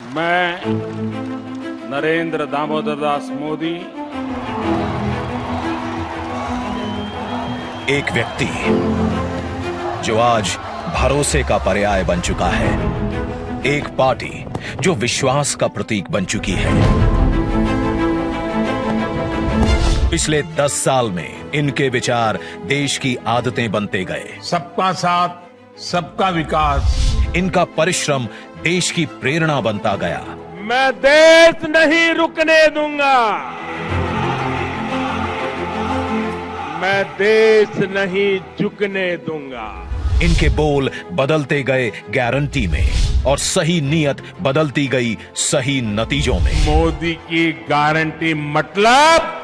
मैं नरेंद्र दामोदर दास मोदी एक व्यक्ति जो आज भरोसे का पर्याय बन चुका है, एक पार्टी जो विश्वास का प्रतीक बन चुकी है। पिछले 10 साल में इनके विचार देश की आदतें बनते गए। सबका साथ, सबका विकास। इनका परिश्रम देश की प्रेरणा बनता गया। मैं देश नहीं रुकने दूंगा, मैं देश नहीं झुकने दूंगा। इनके बोल बदलते गए गारंटी में और सही नीयत बदलती गई सही नतीजों में। मोदी की गारंटी मतलब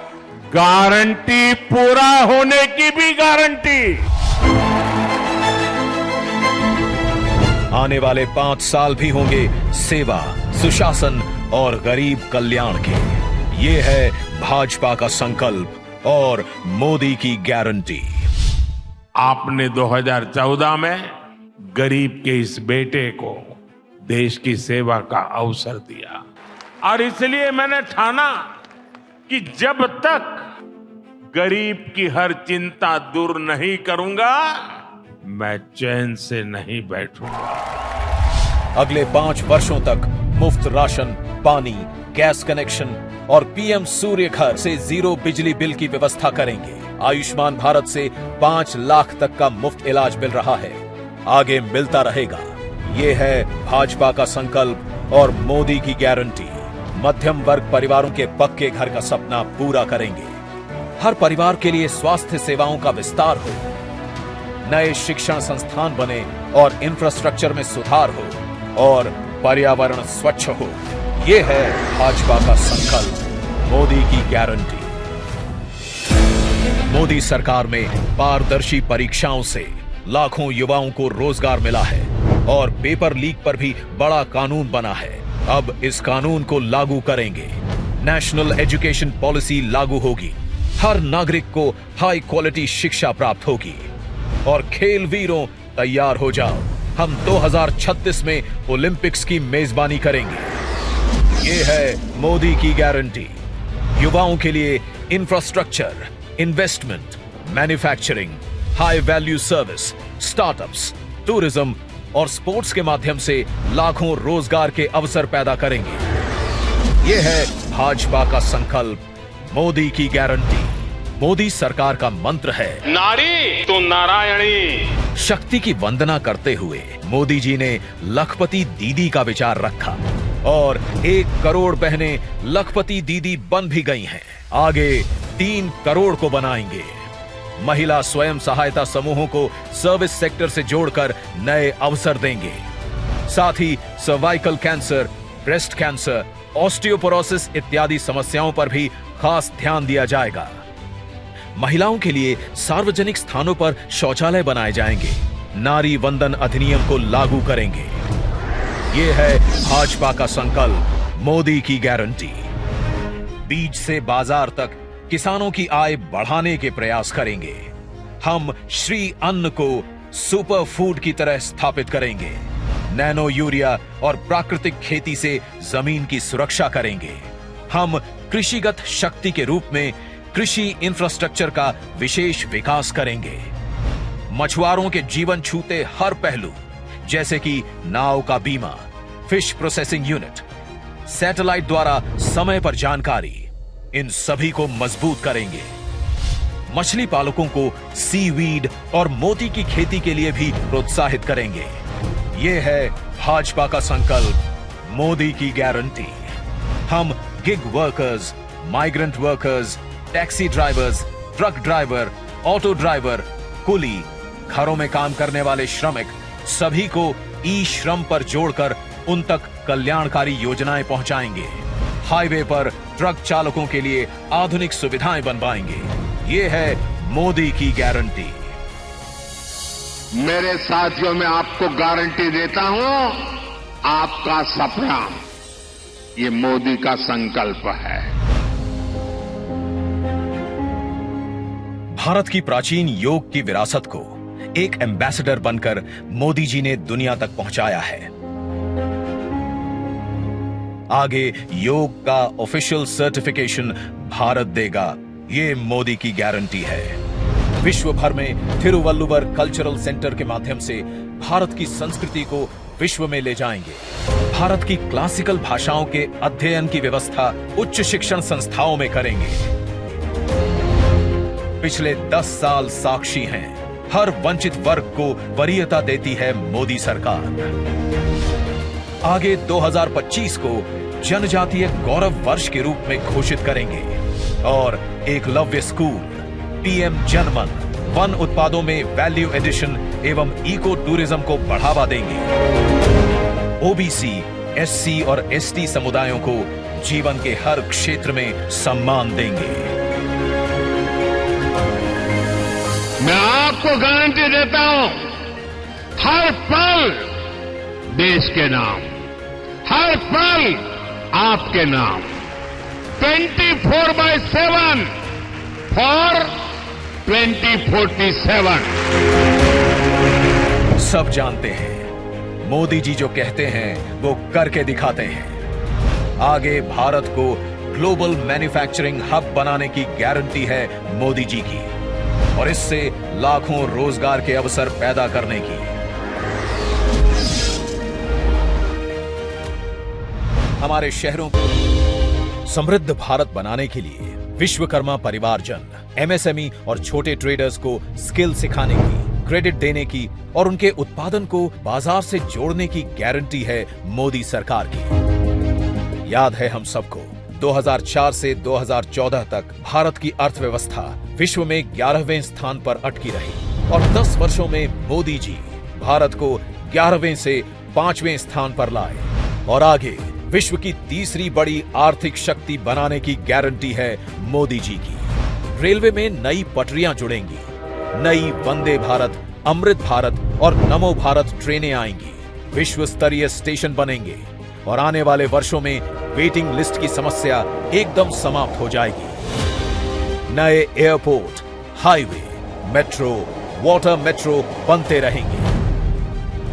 गारंटी पूरा होने की भी गारंटी। आने वाले 5 साल भी होंगे सेवा, सुशासन और गरीब कल्याण के। ये है भाजपा का संकल्प और मोदी की गारंटी। आपने 2014 में गरीब के इस बेटे को देश की सेवा का अवसर दिया और इसलिए मैंने ठाना कि जब तक गरीब की हर चिंता दूर नहीं करूंगा, मैं चैन से नहीं बैठूंगा। अगले 5 वर्षों तक मुफ्त राशन, पानी, गैस कनेक्शन और पीएम सूर्य घर से 0 बिजली बिल की व्यवस्था करेंगे। आयुष्मान भारत से 5 लाख तक का मुफ्त इलाज मिल रहा है, आगे मिलता रहेगा। ये है भाजपा का संकल्प और मोदी की गारंटी। मध्यम वर्ग परिवारों के पक्के घर का सपना पूरा करेंगे। हर परिवार के लिए स्वास्थ्य सेवाओं का विस्तार हो, नए शिक्षण संस्थान बने और इंफ्रास्ट्रक्चर में सुधार हो और पर्यावरण स्वच्छ हो। ये है भाजपा का संकल्प, मोदी की गारंटी। मोदी सरकार में पारदर्शी परीक्षाओं से लाखों युवाओं को रोजगार मिला है और पेपर लीक पर भी बड़ा कानून बना है। अब इस कानून को लागू करेंगे। नेशनल एजुकेशन पॉलिसी लागू होगी। हर नागरिक को हाई क्वालिटी शिक्षा प्राप्त होगी। और खेल वीरों, तैयार हो जाओ, हम 2036 में ओलंपिक्स की मेजबानी करेंगे। ये है मोदी की गारंटी। युवाओं के लिए infrastructure, investment, manufacturing, high value service, startups, tourism और स्पोर्ट्स के माध्यम से लाखों रोजगार के अवसर पैदा करेंगे। ये है भाजपा का संकल्प, मोदी की गारंटी। मोदी सरकार का मंत्र है नारी तो नारायणी। शक्ति की वंदना करते हुए मोदी जी ने लखपति दीदी का विचार रखा और 1 करोड़ बहनें लखपति दीदी बन भी गई हैं। आगे 3 करोड़ को बनाएंगे। महिला स्वयं सहायता समूहों को सर्विस सेक्टर से जोड़कर नए अवसर देंगे। साथ ही cervical cancer, breast cancer, osteoporosis इत्यादि समस्याओं पर भी खास ध्यान दिया जाएगा। महिलाओं के लिए सार्वजनिक स्थानों पर शौचालय बनाए जाएंगे। नारी वंदन अधिनियम को लागू करेंगे। ये है भाजपा का संकल्प, मोदी की गारंटी। बीज से बाजार तक किसानों की आय बढ़ाने के प्रयास करेंगे। हम श्री अन्न को सुपर फूड की तरह स्थापित करेंगे। नैनो यूरिया और प्राकृतिक खेती से जमीन की सुरक्षा करेंगे। हम कृषिगत शक्ति के रूप में कृषि इंफ्रास्ट्रक्चर का विशेष विकास करेंगे। मछुआरों के जीवन छूते हर पहलू, जैसे कि नाव का बीमा, फिश प्रोसेसिंग यूनिट, सैटेलाइट द्वारा समय पर जानकारी, इन सभी को मजबूत करेंगे। मछली पालकों को सीवीड और मोती की खेती के लिए भी प्रोत्साहित करेंगे। ये है भाजपा का संकल्प, मोदी की गारंटी। हम gig workers, migrant workers, taxi drivers, truck driver, auto driver, कुली, घरों में काम करने वाले श्रमिक, सभी को ई श्रम पर जोड़कर उन तक कल्याणकारी योजनाएं पहुंचाएंगे। हाईवे पर ट्रक चालकों के लिए आधुनिक सुविधाएं बनवाएंगे। ये है मोदी की गारंटी। मेरे साथियों, मैं आपको गारंटी देता हूं, आपका सपना ये मोदी का संकल्प है। भारत की प्राचीन योग की विरासत को एक एम्बेसडर बनकर मोदी जी ने दुनिया तक पहुंचाया है। आगे योग का ऑफिशियल सर्टिफिकेशन भारत देगा, ये मोदी की गारंटी है। विश्व भर में थिरुवल्लुवर कल्चरल सेंटर के माध्यम से भारत की संस्कृति को विश्व में ले जाएंगे। भारत की क्लासिकल भाषाओं के अध्ययन की व्यवस्था उच्च शिक्षण संस्थाओं में करेंगे। पिछले 10 साल साक्षी हैं, हर वंचित वर्ग को वरीयता देती है मोदी सरकार। आगे 2025 को जनजातीय गौरव वर्ष के रूप में घोषित करेंगे और एकलव्य स्कूल, पीएम जनमन, वन उत्पादों में वैल्यू एडिशन एवं इको टूरिज्म को बढ़ावा देंगे। ओबीसी, एससी और एसटी समुदायों को जीवन के हर क्षेत्र में सम्मान देंगे। मैं आपको गारंटी देता हूं, हर पल देश के नाम, हर पल आपके नाम, 24/7 फॉर 2047। सब जानते हैं, मोदी जी जो कहते हैं वो करके दिखाते हैं। आगे भारत को ग्लोबल मैन्युफैक्चरिंग हब बनाने की गारंटी है मोदी जी की, और इससे लाखों रोजगार के अवसर पैदा करने की। हमारे शहरों को समृद्ध भारत बनाने के लिए विश्वकर्मा परिवारजन, एमएसएमई और छोटे ट्रेडर्स को स्किल सिखाने की, क्रेडिट देने की और उनके उत्पादन को बाजार से जोड़ने की गारंटी है मोदी सरकार की। याद है हम सबको, 2004 से 2014 तक भारत की अर्थव्यवस्था विश्व में 11वें स्थान पर अटकी रही और 10 वर्षों में मोदी जी भारत को 11वें से 5वें स्थान पर लाए और आगे विश्व की तीसरी बड़ी आर्थिक शक्ति बनाने की गारंटी है मोदी जी की। रेलवे में नई पटरियां जुड़ेंगी, नई वंदे भारत, अमृत भारत और नमो भारत ट्रेनें आएंगी, विश्व स्तरीय स्टेशन बनेंगे और आने वाले वर्षों में वेटिंग लिस्ट की समस्या एकदम समाप्त हो जाएगी। नए airport, highway, metro, water metro बनते रहेंगे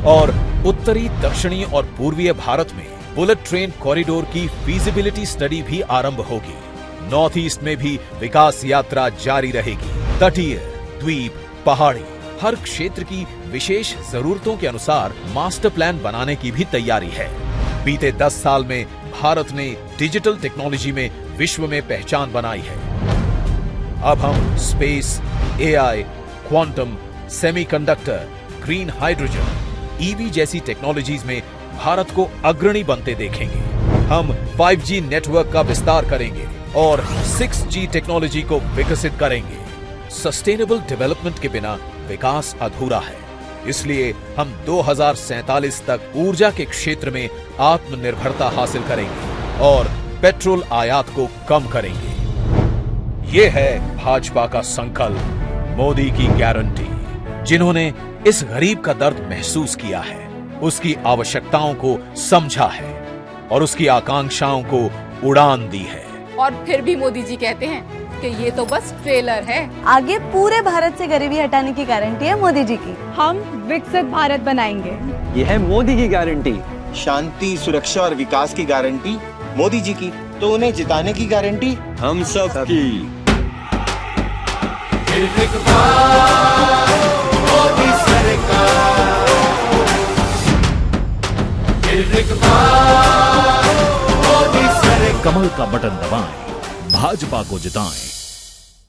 और उत्तरी, दक्षिणी और पूर्वीय भारत में बुलेट ट्रेन कॉरिडोर की फीजिबिलिटी स्टडी भी आरंभ होगी। नॉर्थ ईस्ट में भी विकास यात्रा जारी रहेगी। तटीय, द्वीप, पहाड़ी, हर क्षेत्र की विशेष जरूरतों के अनुसार मास्टर प्लान बनाने की भी तैयारी है। बीते 10 साल में भारत ने डिजिटल टेक्नोलॉजी में विश्व में पहचान बनाई है। अब हम space, AI, quantum, semiconductor, green hydrogen, EV जैसी टेक्नोलॉजीज में भारत को अग्रणी बनते देखेंगे। हम 5G नेटवर्क का विस्तार करेंगे और 6G टेक्नोलॉजी को विकसित करेंगे। सस्टेनेबल डेवलपमेंट के बिना विकास अधूरा है, इसलिए हम 2047 तक ऊर्जा के क्षेत्र में आत्मनिर्भरता हासिल करेंगे और पेट्रोल आयात को कम करेंगे। ये है भाजपा का संकल्प, मोदी की गारंटी। जिन्होंने इस गरीब का दर्द महसूस किया है, उसकी आवश्यकताओं को समझा है और उसकी आकांक्षाओं को उड़ान दी है। और फिर भी मोदी जी कहते हैं कि ये तो बस ट्रेलर है। आगे पूरे भारत से गरीबी हटाने की गारंटी है मोदी जी की। हम विकसित भारत बनाएंगे। ये है मोदी की गारंटी। शांति, सुरक्षा और विकास की गारंटी मोदी जी की, तो उन्हें जिताने की गारंटी हम सब की। कमल का बटन दबाएं, भाजपा को जिताएं।